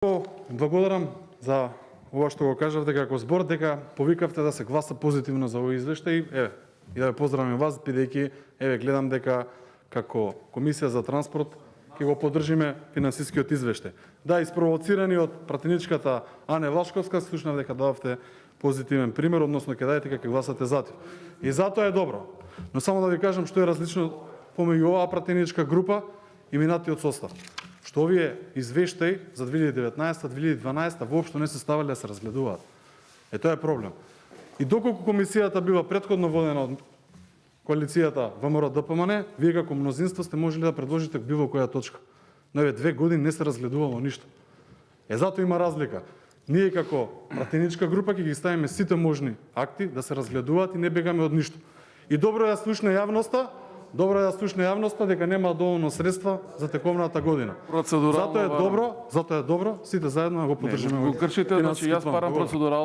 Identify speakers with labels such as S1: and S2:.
S1: Благодарам за ова што го кажавте како збор, дека повикавте да се гласа позитивно за овој извештај. Еве, и да ве поздравам вас, бидејќи гледам дека како Комисија за транспорт ќе го поддржиме финансискиот извештај. Да, испровоцирани од пратеничката Ане Влашковска, слушнав дека дававте позитивен пример, односно ќе дадете дека гласате за тоа. И затоа е добро. Но само да ви кажам што е различно помеѓу оваа пратеничка група и минатиот состав. Што овие извештаи за 2019-2012 воопшто не се ставале да се разгледуваат. Тоа е проблем. И доколку комисијата бива претходно водена од коалицијата ВМРО-ДПМН, вие како мнозинство сте можеле да предложите било која точка. Но 2 години не се разгледувало ништо. Затоа има разлика. Ние како пратеничка група ќе ги ставиме сите можни акти да се разгледуваат и не бегаме од ништо. И добро е да слушне јавноста дека нема доволно средства за тековната година. Затоа е добро сите заедно да го поддржиме.
S2: Го кршите, значи јас парам процедурално